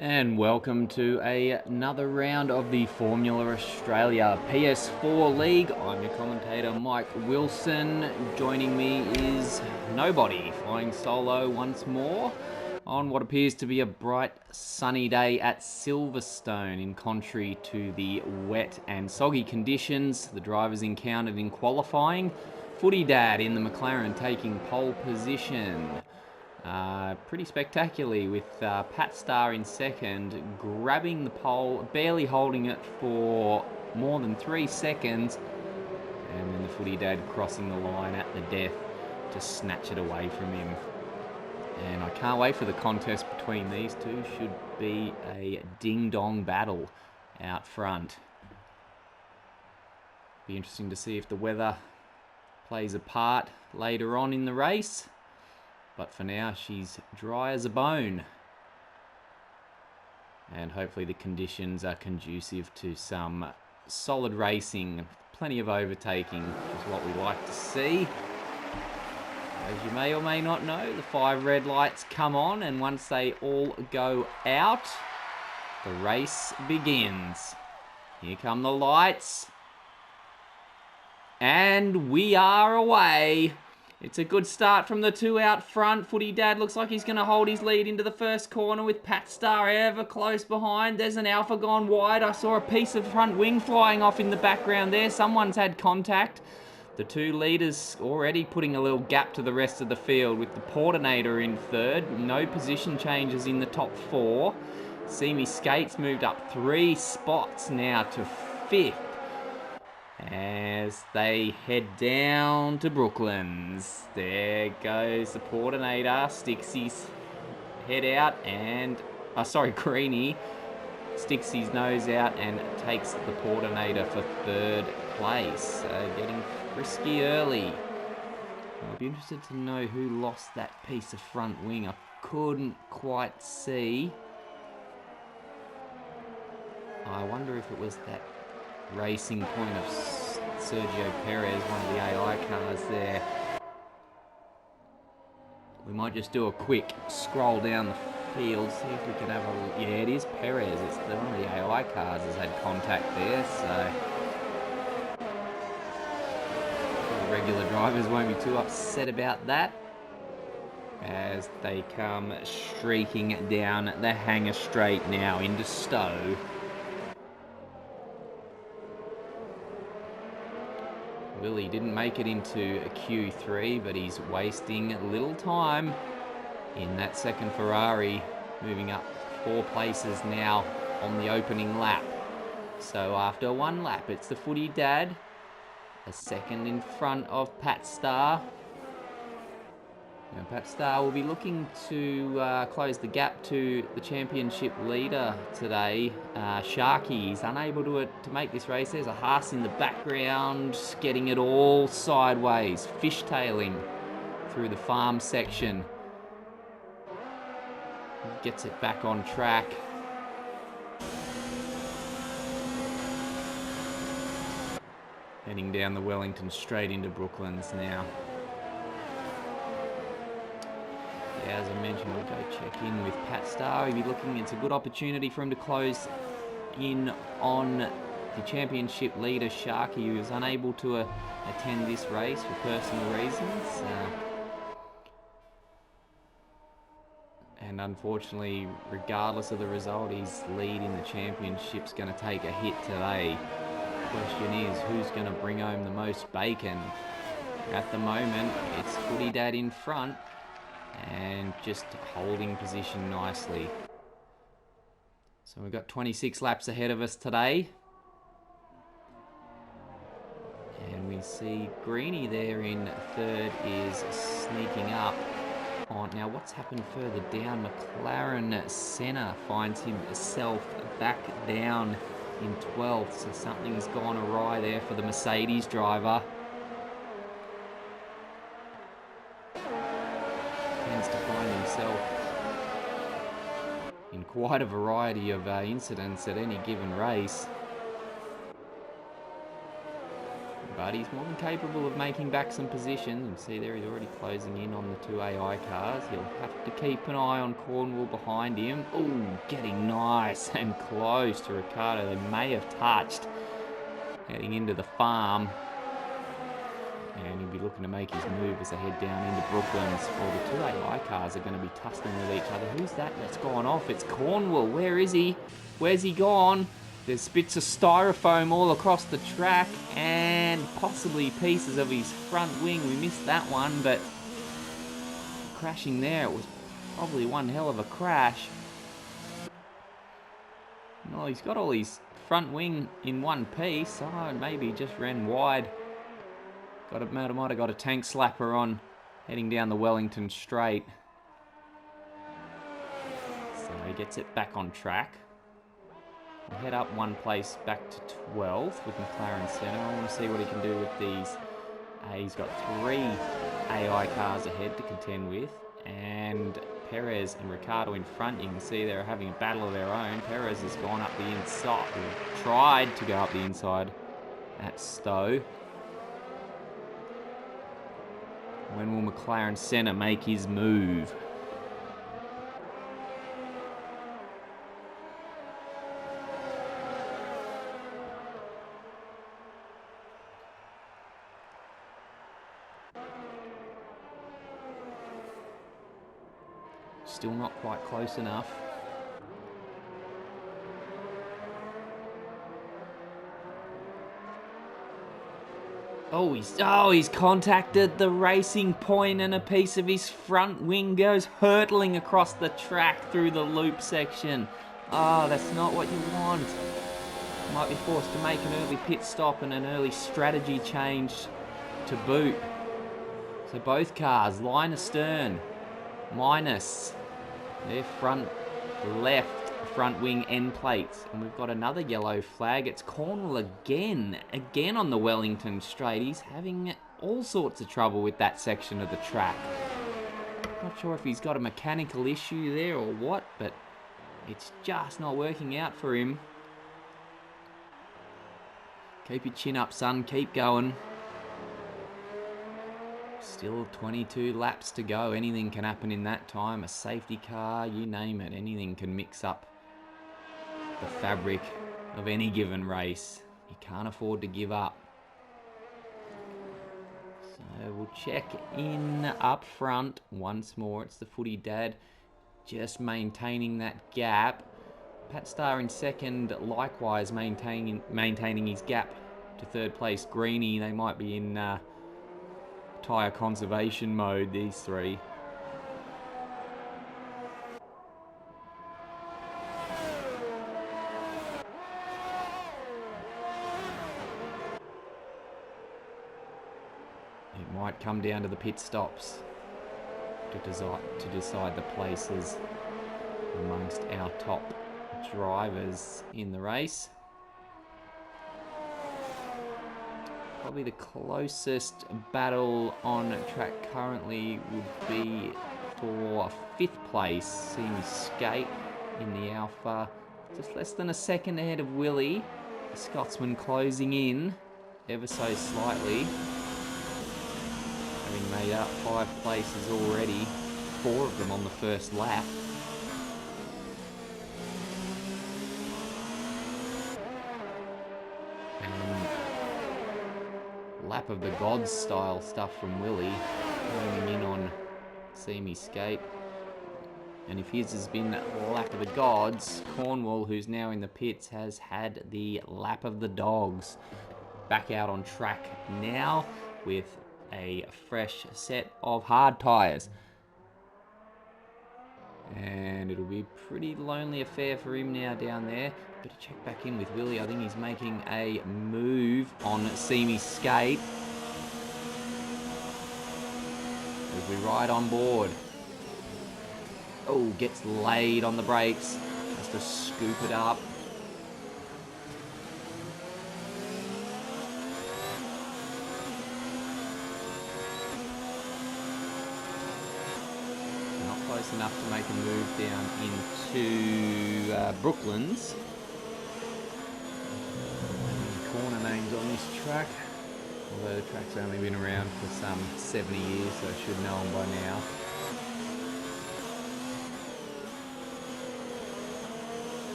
And welcome to another round of the Formula Australia PS4 League. I'm your commentator, Mike Wilson. Joining me is nobody, flying solo once more on what appears to be a bright sunny day at Silverstone. In contrary to the wet and soggy conditions the drivers encountered in qualifying, Footy Dad in the McLaren taking pole position. Pretty spectacularly with Pat Starr in second, grabbing the pole, barely holding it for more than 3 seconds, and then the Footy Dad crossing the line at the death to snatch it away from him. And I can't wait for the contest between these two. Should be a ding-dong battle out front. Be interesting to see if the weather plays a part later on in the race. But for now, she's dry as a bone. And hopefully the conditions are conducive to some solid racing. Plenty of overtaking, which is what we like to see. As you may or may not know, the 5 red lights come on, and once they all go out, the race begins. Here come the lights. And we are away. It's a good start from the two out front. Footy Dad looks like he's going to hold his lead into the first corner with Pat Starr ever close behind. There's an Alpha gone wide. I saw a piece of front wing flying off in the background there. Someone's had contact. The two leaders already putting a little gap to the rest of the field with the Portinator in third. No position changes in the top 4. Semi Skates moved up 3 spots now to 5th. As they head down to Brooklands. There goes the Portinator, sticks his head out and, Greenie sticks his nose out and takes the Portinator for 3rd place. Getting frisky early. I'll be interested to know who lost that piece of front wing. I couldn't quite see. I wonder if it was that Racing Point of Sergio Perez, one of the AI cars there. We might just do a quick scroll down the field, see if we can have a... Yeah, it is Perez. It's one of the AI cars has had contact there, so... The regular drivers won't be too upset about that as they come streaking down the hangar straight now into Stowe. Willie didn't make it into a Q3, but he's wasting little time in that second Ferrari, moving up 4 places now on the opening lap. So after 1 lap, it's the Footy Dad, a second in front of Pat Starr. Now, Pat Starr will be looking to close the gap to the championship leader today, Sharky. He's unable to make this race. There's a Haas in the background, getting it all sideways, fishtailing through the farm section. Gets it back on track. Heading down the Wellington straight into Brooklands now. As I mentioned, we'll go check in with Pat Starr. He'll be looking, it's a good opportunity for him to close in on the championship leader, Sharky, who was unable to attend this race for personal reasons. And unfortunately, regardless of the result, his lead in the championship's going to take a hit today. The question is, who's going to bring home the most bacon? At the moment, it's Footy Dad in front, and just holding position nicely. So we've got 26 laps ahead of us today. And we see Greenie there in third is sneaking up on. Now what's happened further down? McLaren Senna finds himself back down in 12th. So something's gone awry there for the Mercedes driver. Tends to find himself in quite a variety of incidents at any given race. but he's more than capable of making back some positions. And see there, he's already closing in on the two AI cars. He'll have to keep an eye on Cornwall behind him. Ooh, getting nice and close to Ricardo. They may have touched heading into the farm. And he'll be looking to make his move as they head down into Brooklands. Well, the two AI cars are going to be tussling with each other. Who's that that's gone off? It's Cornwall. Where is he? Where's he gone? There's bits of styrofoam all across the track and possibly pieces of his front wing. We missed that one, but crashing there, it was probably one hell of a crash. No, he's got all his front wing in one piece. Oh, maybe he just ran wide. Might have got a tank slapper on heading down the Wellington Straight. So he gets it back on track. We'll head up one place back to 12th with McLaren Centre. I want to see what he can do with these. He's got 3 AI cars ahead to contend with. And Perez and Ricardo in front. You can see they're having a battle of their own. Perez has gone up the inside, or tried to go up the inside at Stowe. When will McLaren Centre make his move? Still not quite close enough. Oh, he's contacted the racing point and a piece of his front wing goes hurtling across the track through the loop section. Oh, that's not what you want. Might be forced to make an early pit stop and an early strategy change to boot. So both cars, line astern, minus their front left front wing end plates. And we've got another yellow flag. It's Cornwall again on the Wellington Straight. He's having all sorts of trouble with that section of the track. Not sure if he's got a mechanical issue there or what, but it's just not working out for him. Keep your chin up, son. Keep going. Still 22 laps to go. Anything can happen in that time. A safety car, you name it. Anything can mix up the fabric of any given race. You can't afford to give up. So we'll check in up front once more. It's the Footy Dad just maintaining that gap. Pat Starr in second, likewise maintaining his gap to third place. Greenie, they might be in tyre conservation mode, these three. It might come down to the pit stops to decide the places amongst our top drivers in the race. Probably the closest battle on track currently would be for 5th place. Seeing Skate in the Alpha. Just less than a second ahead of Willie. The Scotsman closing in ever so slightly. Having made up 5 places already. 4 of them on the first lap. Lap of the gods style stuff from Willie, homing in on Semi Skate. And if his has been lap of the gods, Cornwall, who's now in the pits, has had the lap of the dogs. Back out on track now with a fresh set of hard tyres. And it'll be a pretty lonely affair for him now down there. Better check back in with Willie. I think he's making a move on Semi Skate. As we ride on board. Oh, gets laid on the brakes. Has to scoop it up. Not close enough to make a move down into Brooklands. Corner names on this track. Although the track's only been around for some 70 years, so I should know them by now.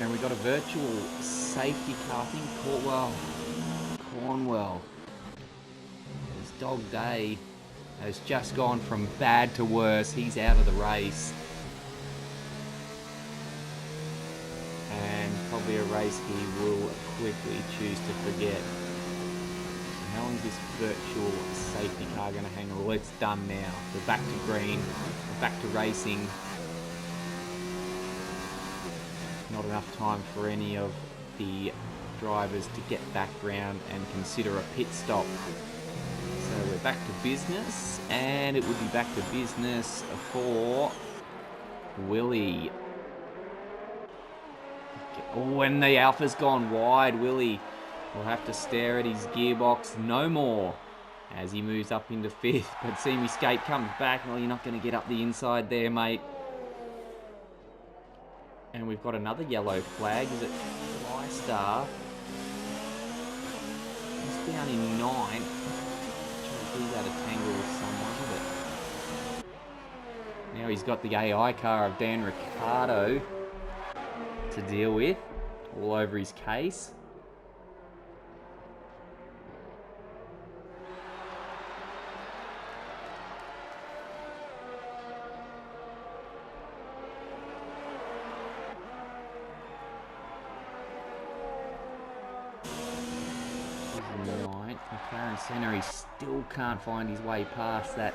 And we got a virtual safety car, I think Cornwell. His dog Day has just gone from bad to worse. He's out of the race. And probably a race he will quickly choose to forget. How long is this virtual safety car going to hang on? Well, it's done now. We're back to green. We're back to racing. Not enough time for any of the drivers to get back round and consider a pit stop. So we're back to business, and it would be back to business for Willie. Oh, and the Alpha's gone wide. Willie will have to stare at his gearbox no more as he moves up into fifth. But Semi Skate comes back. Well, you're not going to get up the inside there, mate. And we've got another yellow flag. Is it Star? He's down in ninth. He's out of tangle with someone, but now he's got the AI car of Dan Ricciardo to deal with, all over his case. McLaren Centre, he still can't find his way past that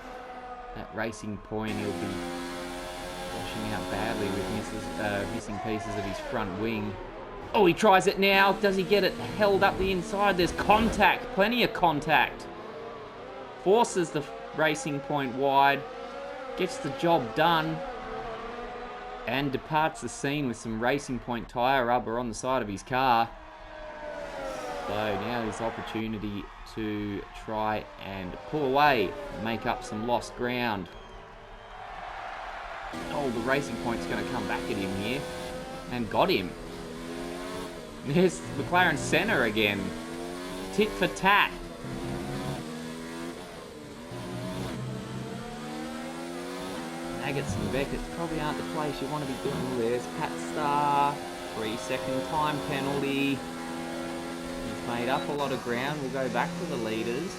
racing point. He'll be washing out badly with missing pieces of his front wing. Oh, he tries it now. Does he get it held up the inside? There's contact, plenty of contact. Forces the racing point wide, gets the job done, and departs the scene with some racing point tyre rubber on the side of his car. So now his opportunity to try and pull away, make up some lost ground. Oh, the racing point's going to come back at him here. And got him. There's McLaren Centre again. Tit for tat. Maggots and Beckett's probably aren't the place you want to be doing. There's Pat Star. 3-second time penalty. Made up a lot of ground. We'll go back to the leaders.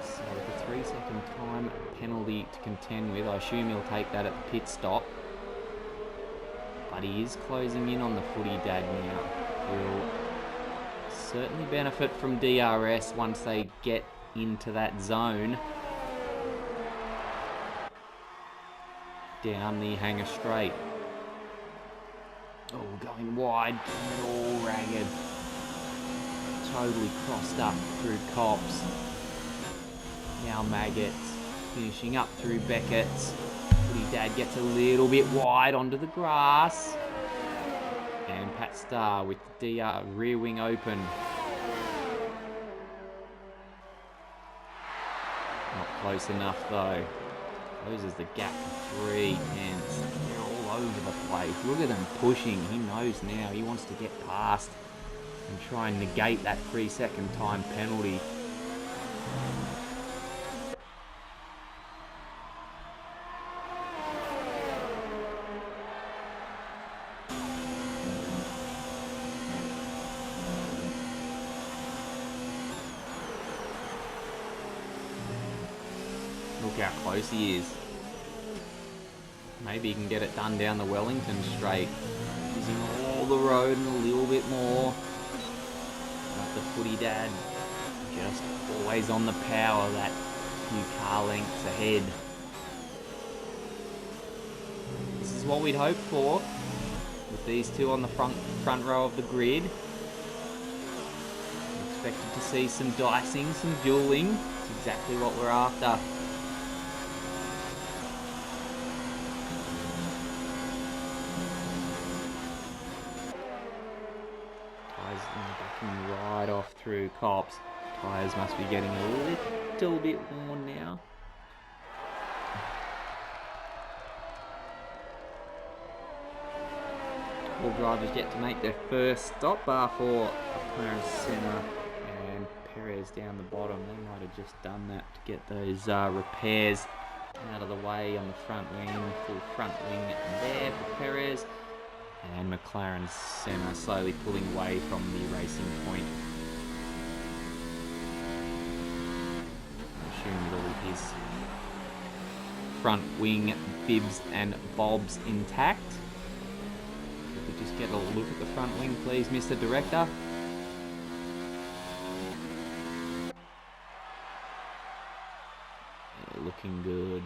So with a 3-second time penalty to contend with, I assume he'll take that at the pit stop. But he is closing in on the footy dad now. Will certainly benefit from DRS once they get into that zone. Down the hanger straight. Oh, going wide, all ragged. Totally crossed up through Cops. Now Maggots finishing up through Beckett's. Footy dad gets a little bit wide onto the grass. And Pat Star with the rear wing open. Not close enough though. Closes the gap to 3 tenths. They're all over the place. Look at them pushing. He knows now. He wants to get past and try and negate that 3-second time penalty. Look how close he is. Maybe he can get it done down the Wellington straight. Using all the road and a little bit more. But the footy dad just always on the power, that few car lengths ahead. This is what we'd hoped for with these two on the front row of the grid. Expected to see some dicing, some dueling. It's exactly what we're after. Backing right off through Cops. Tyres must be getting a little bit worn now. All drivers yet to make their first stop, bar for McLaren Senna and Perez down the bottom. They might have just done that to get those repairs out of the way on the front wing. Full front wing there for Perez. And McLaren Senna slowly pulling away from the racing point. I assume with all of his front wing bibs and bobs intact. If we just get a look at the front wing, please, Mr. Director. Yeah, looking good.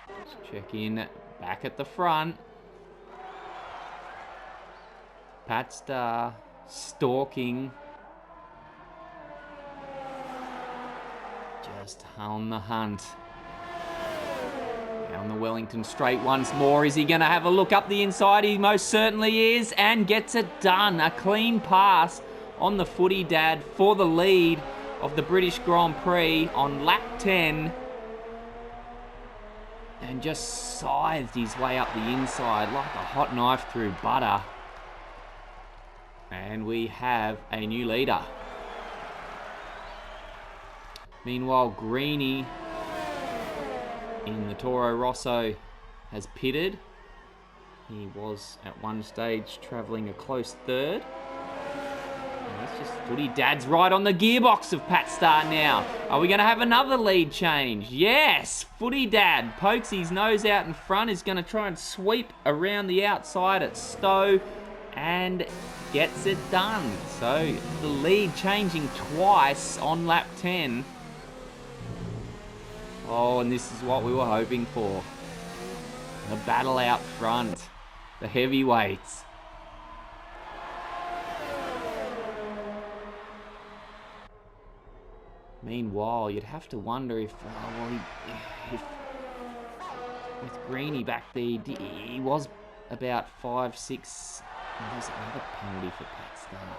Let's check in back at the front. Pat Starr stalking. Just on the hunt. Down the Wellington straight once more. Is he going to have a look up the inside? He most certainly is, and gets it done. A clean pass on the footy dad for the lead of the British Grand Prix on lap 10. And just scythed his way up the inside like a hot knife through butter. And we have a new leader. Meanwhile, Greeny in the Toro Rosso has pitted. He was at one stage travelling a close third. And that's just footy dad's right on the gearbox of Pat Starr now. Are we going to have another lead change? Yes! Footy dad pokes his nose out in front. Is going to try and sweep around the outside at Stowe and gets it done. So the lead changing twice on lap 10. Oh, and this is what we were hoping for. The battle out front. The heavyweights. Meanwhile, you'd have to wonder if with Greeny back there, he was about 5-6. There's another penalty for Pat Starr.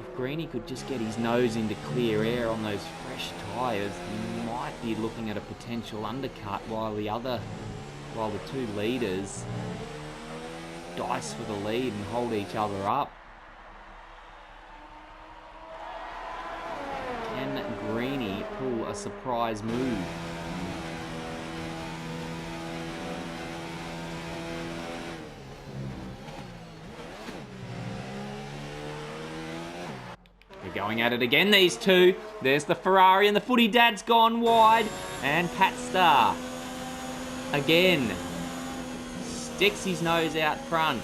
If Greeny could just get his nose into clear air on those fresh tyres, he might be looking at a potential undercut while the two leaders dice for the lead and hold each other up. Can Greeny pull a surprise move? Going at it again, these two. There's the Ferrari and the footy dad's gone wide. And Pat Starr, again, sticks his nose out front.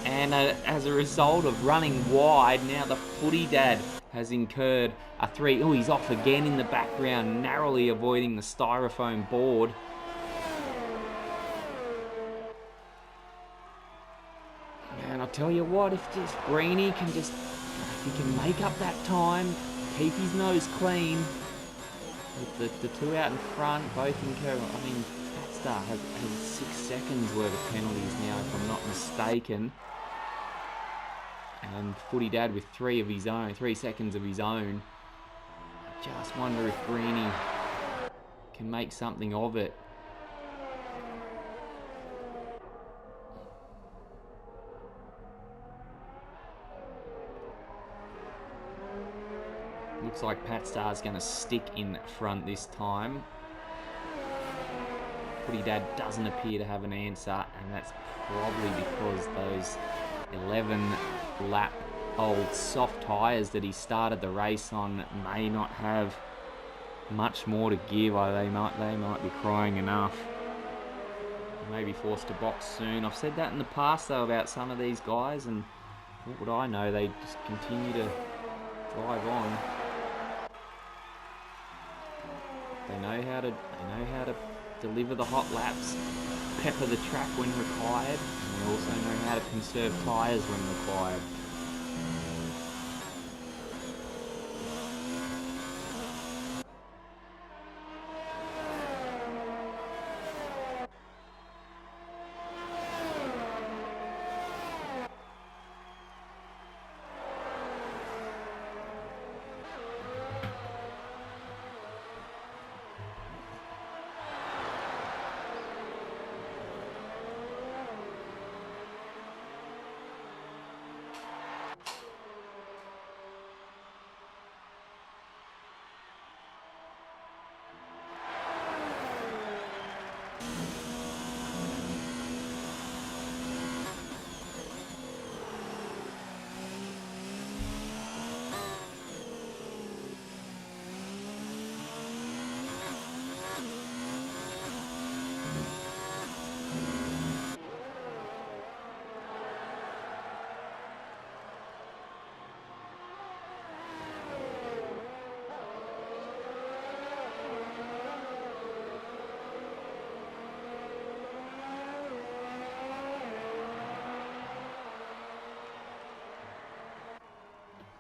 And as a result of running wide, now the footy dad has incurred a 3. Oh, he's off again in the background, narrowly avoiding the styrofoam board. And I'll tell you what, if just Greeny can just... He can make up that time, keep his nose clean. With the two out in front, both incur. I mean, Pat Starr has 6 seconds worth of penalties now, if I'm not mistaken. And footy dad with 3 seconds of his own. I just wonder if Greeny can make something of it. Looks like Pat Starr's going to stick in front this time. Footy dad doesn't appear to have an answer, and that's probably because those 11-lap-old soft tyres that he started the race on may not have much more to give. They might be crying enough. They may be forced to box soon. I've said that in the past though about some of these guys, and what would I know? They just continue to drive on. They know how to deliver the hot laps, pepper the track when required, and they also know how to conserve tyres when required.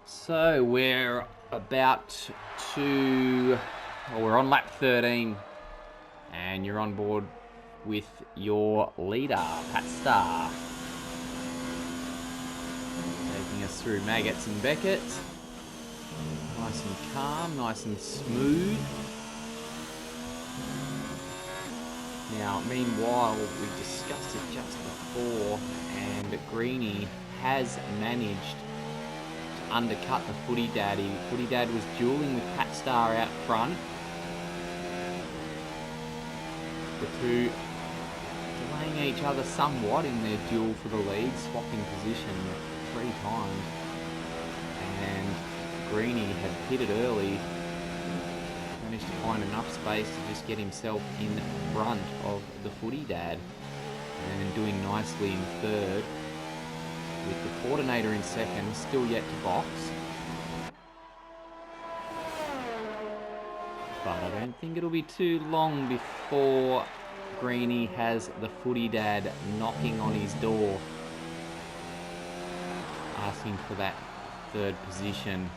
So we're about to... Well, we're on lap 13. And you're on board with your leader, Pat Starr. Taking us through Maggots and Beckett. Nice and calm, nice and smooth. Now, meanwhile, we discussed it just before, and Greenie has managed to undercut the Footy Daddy. Footy Dad was dueling with Pat Starr out front. The two delaying each other somewhat in their duel for the lead, swapping position 3 times. And Greenie had pitted early, managed to find enough space to just get himself in front of the Footy Dad, and doing nicely in third, with the Coordinator in second, still yet to box. But I don't think it'll be too long before Greenie has the Footy Dad knocking on his door, asking for that third position.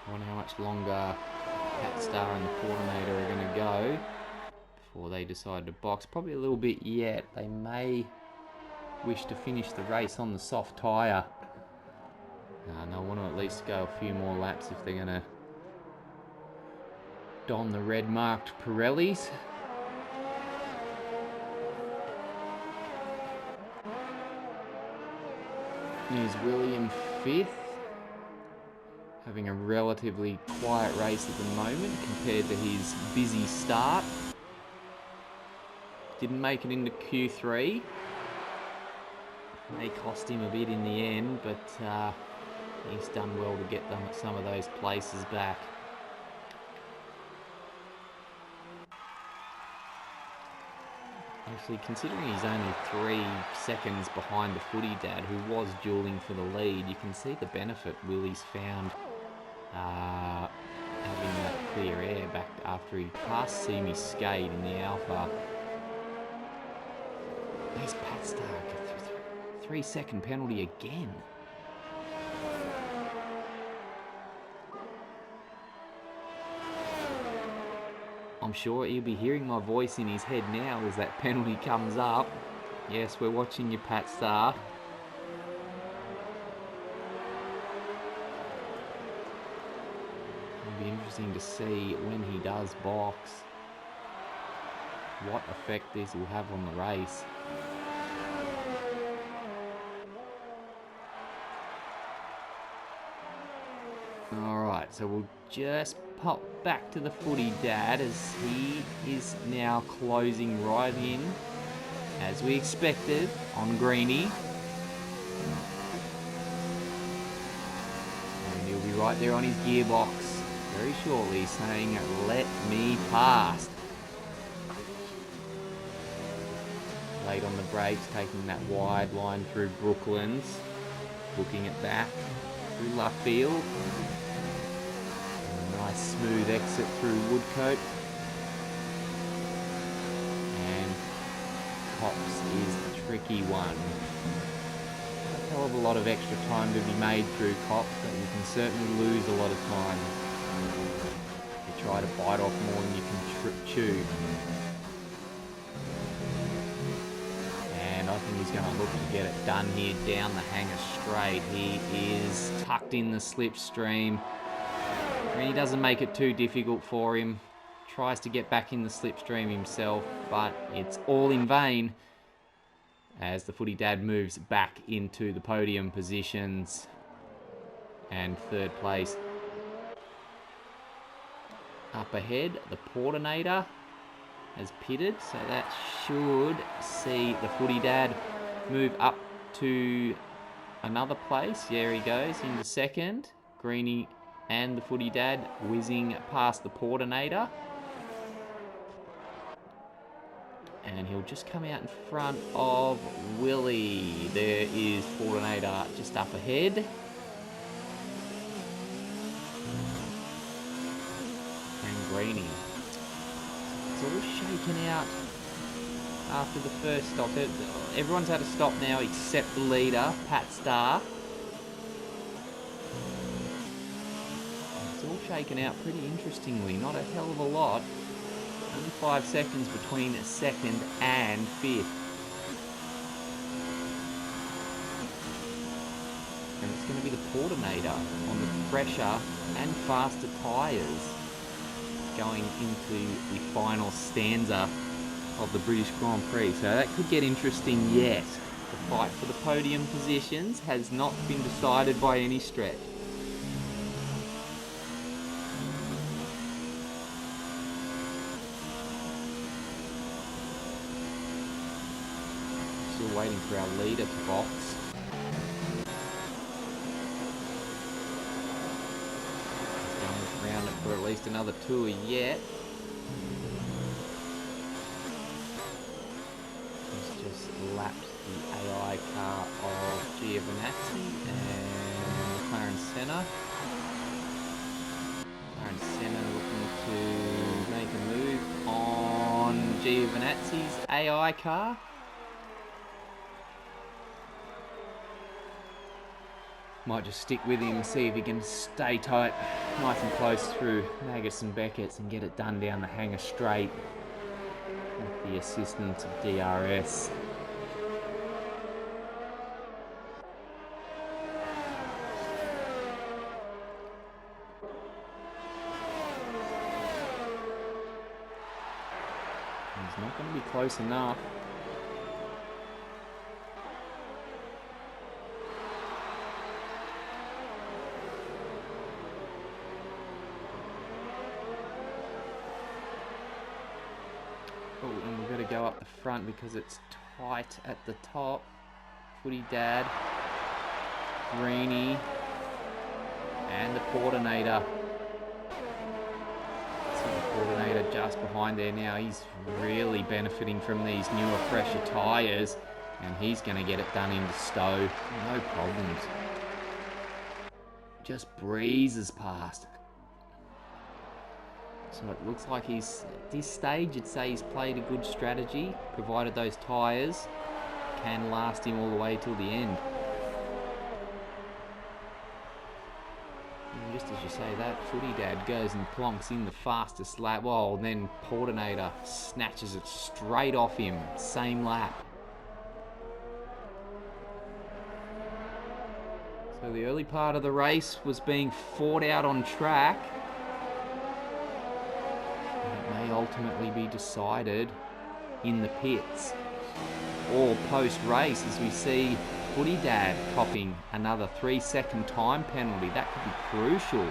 I wonder how much longer Pat Starr and the Coordinator are going to go before they decide to box. Probably a little bit yet. They may wish to finish the race on the soft tyre. And they'll want to at least go a few more laps if they're going to don the red marked Pirellis. Here's William 5th, having a relatively quiet race at the moment compared to his busy start. Didn't make it into Q3. May cost him a bit in the end, but he's done well to get some of those places back. Actually, considering he's only 3 seconds behind the Footy Dad, who was dueling for the lead, you can see the benefit Willie's found having that clear air back after he passed Simi Skate in the Alpha. There's Pat Starr, 3-second penalty again. I'm sure he'll be hearing my voice in his head now as that penalty comes up. Yes, we're watching you, Pat Starr. It'll be interesting to see when he does box what effect this will have on the race. Alright, so we'll just pop back to the Footy Dad as he is now closing right in, as we expected, on Greenie. And he'll be right there on his gearbox very shortly, saying, "Let me past." Late on the brakes, taking that wide line through Brooklands, booking it back through Luffield. Nice smooth exit through Woodcote. And Cops is the tricky one. A hell of a lot of extra time to be made through Cops, but you can certainly lose a lot of time if you try to bite off more than you can chew. And I think he's going to look to get it done here down the hanger straight. He is tucked in the slipstream. And he doesn't make it too difficult for him. Tries to get back in the slipstream himself, but it's all in vain as the Footy Dad moves back into the podium positions and third place. Up ahead, the Portinator has pitted, so that should see the Footy Dad move up to another place. There he goes into second. Greenie and the Footy Dad whizzing past the Portinator. And he'll just come out in front of Willie. There is Portinator just up ahead. And Greenie. It's all shaken out after the first stop. Everyone's had a stop now except the leader, Pat Starr. It's all shaken out pretty interestingly, not a hell of a lot. Only 5 seconds between second and fifth. And it's going to be the Portinator on the fresher and faster tyres going into the final stanza of the British Grand Prix. So that could get interesting yet. The fight for the podium positions has not been decided by any stretch. Still waiting for our leader to box. Around it for at least another tour yet. He's just lapped the AI car of Giovinazzi and McLaren Senna. McLaren Senna looking to make a move on Giovinazzi's AI car. Might just stick with him, see if he can stay tight, nice and close through Magus and Beckett's and get it done down the hangar straight with the assistance of DRS. He's not going to be close enough. Oh, and we've got to go up the front because it's tight at the top. Footy Dad, Greeny, and the Portinator. See the Portinator just behind there now. He's really benefiting from these newer, fresher tyres, and he's going to get it done into Stowe. No problems. Just breezes past. So it looks like he's, at this stage, I'd say he's played a good strategy, provided those tyres can last him all the way till the end. And just as you say that, Footy Dad goes and plonks in the fastest lap. Well, then Portinator snatches it straight off him, same lap. So the early part of the race was being fought out on track. May ultimately be decided in the pits or post-race, as we see Footy Dad copping another 3-second time penalty. That could be crucial.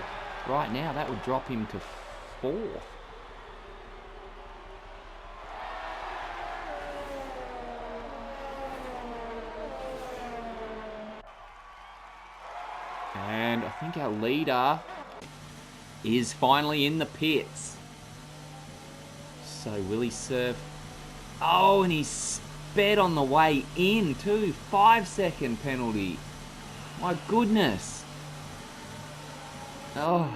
Right now, that would drop him to 4th. And I think our leader is finally in the pits. So will he serve? Oh, and he sped on the way in too. 5-second penalty. My goodness. Oh.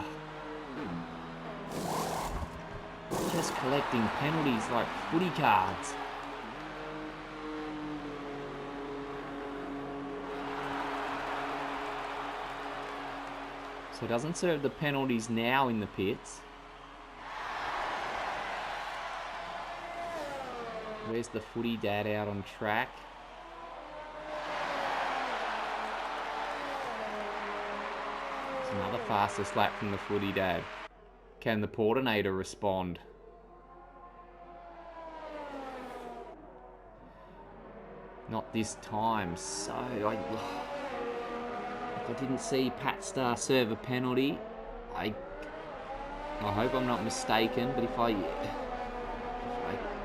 Just collecting penalties like footy cards. So doesn't serve the penalties now in the pits. Where's the Footy Dad out on track? It's another fastest lap from the Footy Dad. Can the Portinator respond? Not this time. So I didn't see Pat Starr serve a penalty. I hope I'm not mistaken, but if I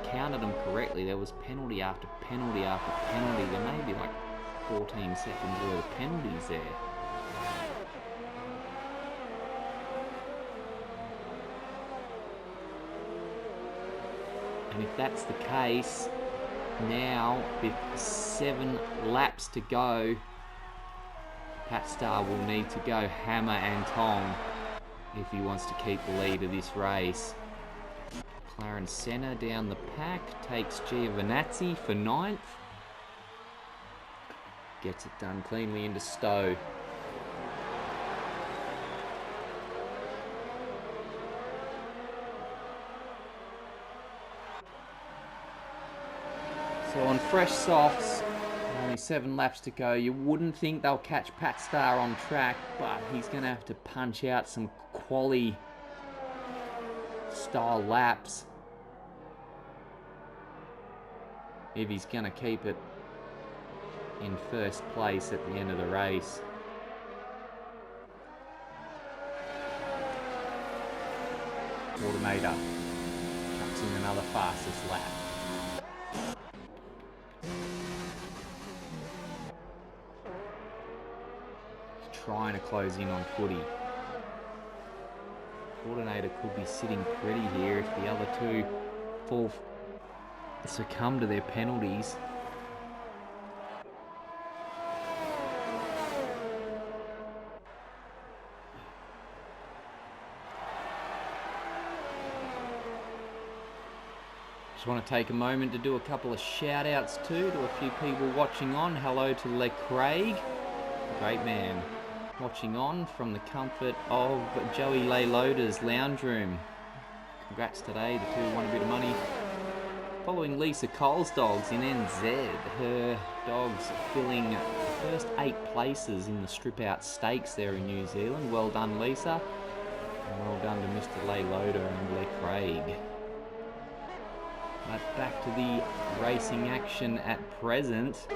counted them correctly, there was penalty after penalty after penalty. There may be like 14 seconds worth of penalties there. And if that's the case, now with 7 laps to go, Pat Starr will need to go hammer and tong if he wants to keep the lead of this race. McLaren Senna down the pack, takes Giovinazzi for 9th. Gets it done cleanly into Stowe. So on fresh softs, only 7 laps to go, you wouldn't think they'll catch Pat Starr on track, but he's going to have to punch out some quali style laps if he's going to keep it in first place at the end of the race. Automator chucks in another fastest lap. Trying to close in on footy. Coordinator could be sitting pretty here if the other two succumb to their penalties. Just want to take a moment to do a couple of shout outs too to a few people watching on. Hello to Le Craig, great man, watching on from the comfort of Joey Layloder's lounge room. Congrats today, the two won a bit of money. Following Lisa Cole's dogs in NZ, her dogs filling the first 8 places in the strip out stakes there in New Zealand. Well done, Lisa, and well done to Mr. Layloder and Le Craig. But back to the racing action at present.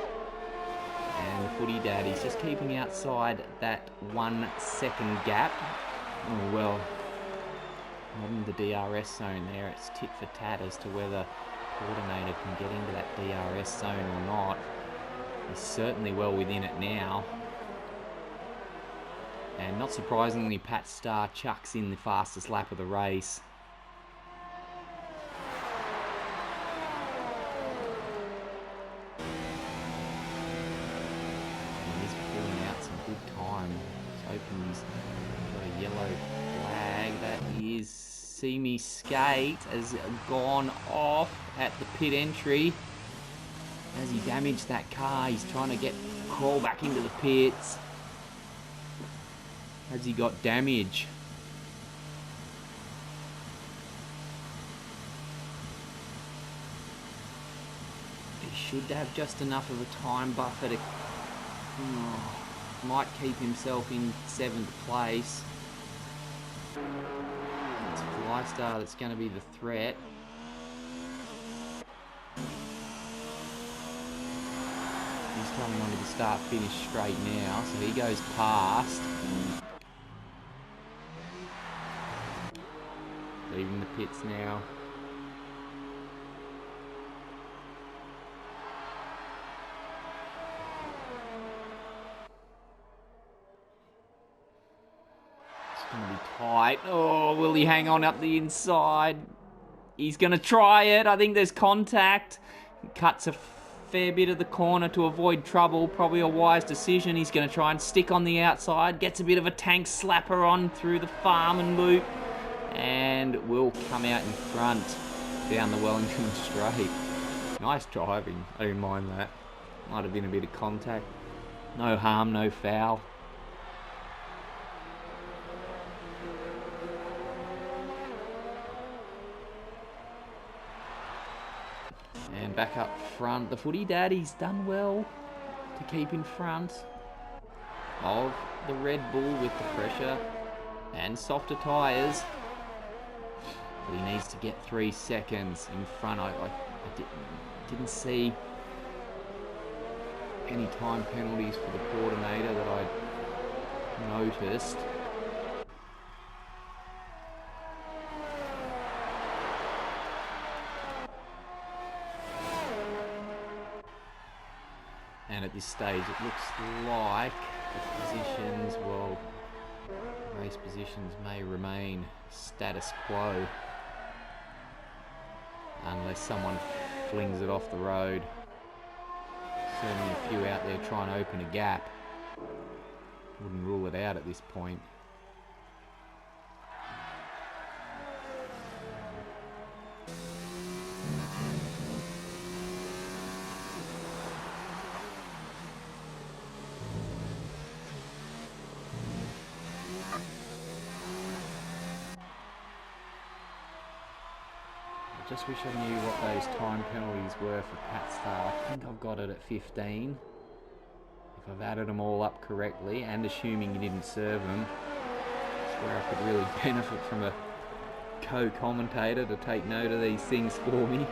And the footy daddy's just keeping outside that 1 second gap. Oh well, not in the DRS zone there. It's tit for tat as to whether Coordinator can get into that DRS zone or not. He's certainly well within it now. And not surprisingly, Pat Starr chucks in the fastest lap of the race. He's got a yellow flag. That is See Me Skate has gone off at the pit entry. As he damaged that car, he's trying to crawl back into the pits. As he got damage. He should have just enough of a time buffer to might keep himself in 7th place. It's Flystar that's going to be the threat. He's coming onto the start-finish straight now, so he goes past. Leaving the pits now. Gonna be tight. Oh, will he hang on up the inside? He's gonna try it. I think there's contact. He cuts a fair bit of the corner to avoid trouble. Probably a wise decision. He's gonna try and stick on the outside. Gets a bit of a tank slapper on through the Farman loop. And will come out in front down the Wellington straight. Nice driving. I didn't mind that. Might have been a bit of contact. No harm, no foul. And back up front, the footy daddy's done well to keep in front of the Red Bull with the pressure and softer tyres. But he needs to get 3 seconds in front. I didn't see any time penalties for the coordinator that I noticed. And at this stage, it looks like the positions, well, race positions may remain status quo unless someone flings it off the road. Certainly a few out there trying to open a gap. Wouldn't rule it out at this point. I just wish I knew what those time penalties were for Pat Star. I think I've got it at 15. If I've added them all up correctly, and assuming he didn't serve them, that's where I could really benefit from a co-commentator to take note of these things for me.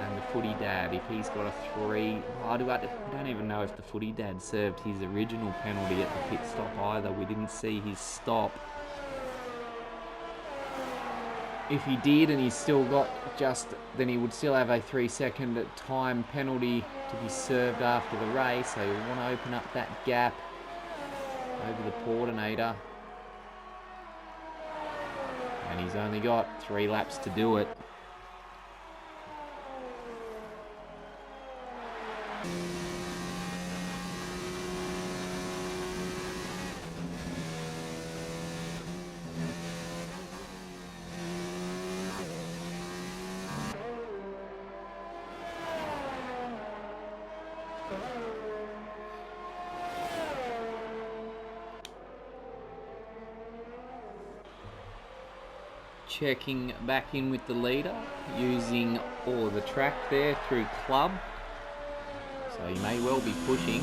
And the footy dad, if he's got a 3, I don't even know if the footy dad served his original penalty at the pit stop either. We didn't see his stop. If he did and he's still got then he would still have a 3-second time penalty to be served after the race. So you want to open up that gap over the Portinator. And he's only got 3 laps to do it. Checking back in with the leader, using all of the track there through club. So he may well be pushing.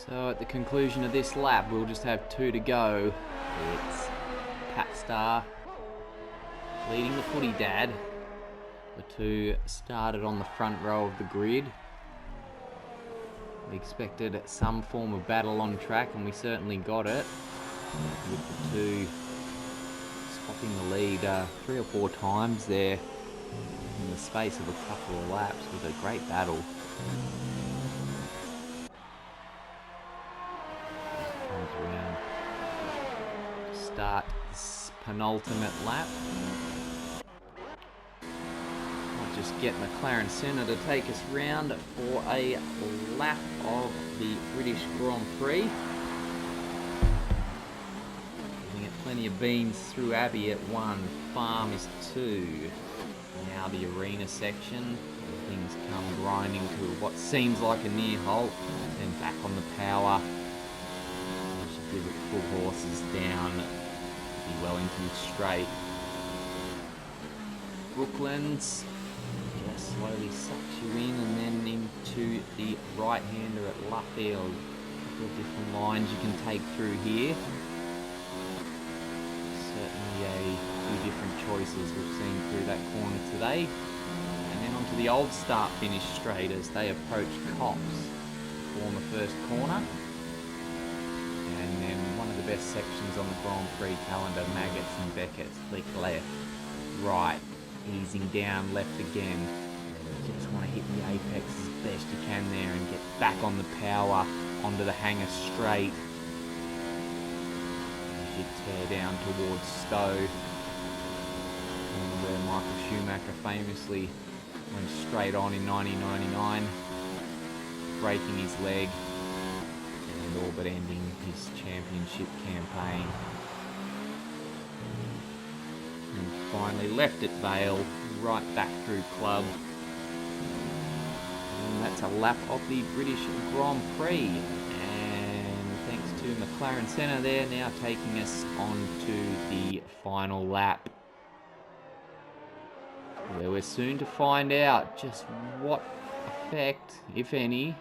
So at the conclusion of this lap, we'll just have 2 to go. It's Pat Star leading the footy dad. The 2 started on the front row of the grid. We expected some form of battle on track, and we certainly got it. With the 2 swapping the lead 3 or 4 times there in the space of a couple of laps with a great battle. Around to start this penultimate lap. Might just get McLaren Centre to take us round for a lap of the British Grand Prix. Giving it plenty of beans through Abbey at 1, Farm is 2. Now the arena section. Things come grinding to what seems like a near halt. Then back on the power. Give it full horses down the Wellington straight. Brooklands just slowly sucks you in, and then into the right-hander at Luffield. A couple of different lines you can take through here. Certainly a few different choices we've seen through that corner today. And then onto the old start-finish straight as they approach Cops to form a first corner. And then one of the best sections on the Grand Prix calendar, Maggots and Beckett. Flick left, right, easing down, left again. You just want to hit the apex as best you can there and get back on the power onto the hanger straight. As you tear down towards Stowe, and where Michael Schumacher famously went straight on in 1999, breaking his leg. All but ending his championship campaign. And finally left at Vale, right back through club. And that's a lap of the British Grand Prix. And thanks to McLaren Centre there, now taking us on to the final lap, where we're soon to find out just what effect, if any.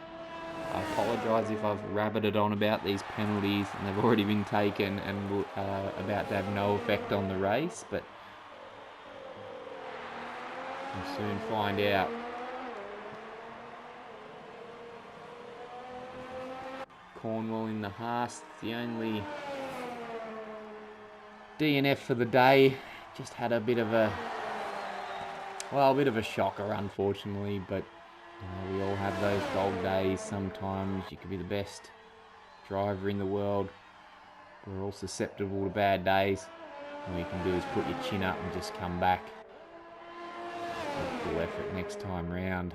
I apologise if I've rabbited on about these penalties and they've already been taken and will, about to have no effect on the race, but we'll soon find out. Cornwall in the Haas. The only DNF for the day. Just had a bit of a shocker, unfortunately, but we all have those dog days sometimes. You could be the best driver in the world. We're all susceptible to bad days. All you can do is put your chin up and just come back. Full effort next time round.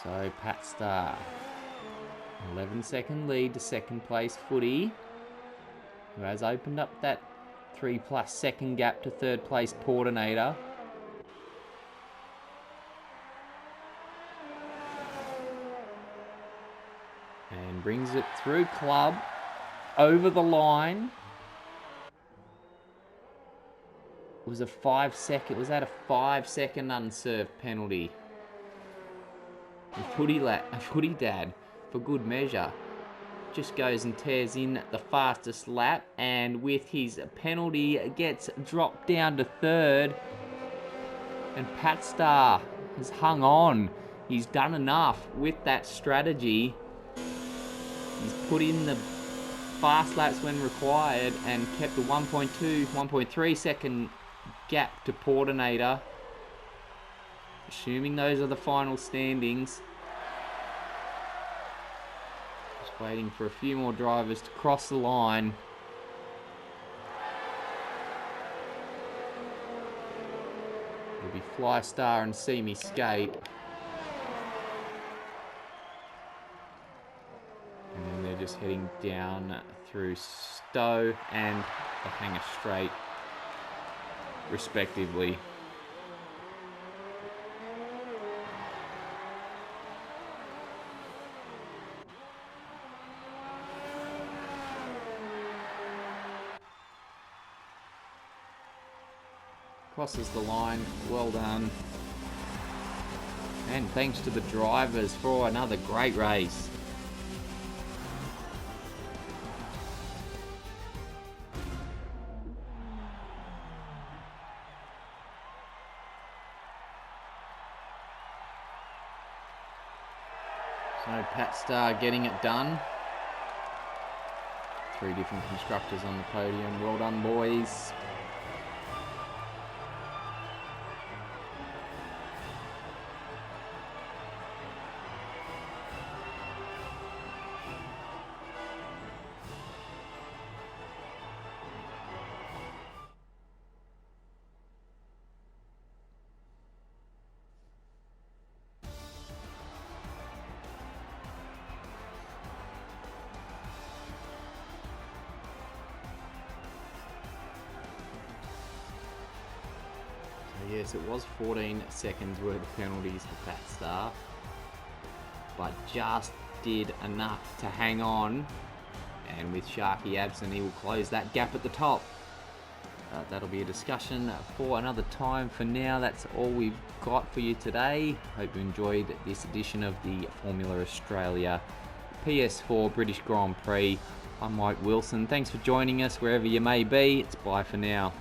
So Pat Starr, 11-second lead to second place Footy, who has opened up that 3+ second gap to third place Portinator. And brings it through Club, over the line. Was that a 5-second unserved penalty? And Footy Dad, for good measure, just goes and tears in the fastest lap, and with his penalty gets dropped down to third. And Pat Starr has hung on. He's done enough with that strategy. He's put in the fast laps when required and kept a 1.3 second gap to Portinator. Assuming those are the final standings. Just waiting for a few more drivers to cross the line. It'll be Flystar and See Me Skate. And then they're just heading down through Stowe and the Hanger Straight, respectively. Crosses the line, well done. And thanks to the drivers for another great race. So Pat Starr getting it done. 3 different constructors on the podium. Well done, boys. Yes, it was 14 seconds worth of penalties for Pat Starr, but just did enough to hang on, and with Sharky absent, he will close that gap at the top. That'll be a discussion for another time. For now, that's all we've got for you today. Hope you enjoyed this edition of the Formula Australia PS4 British Grand Prix. I'm Mike Wilson. Thanks for joining us wherever you may be. It's bye for now.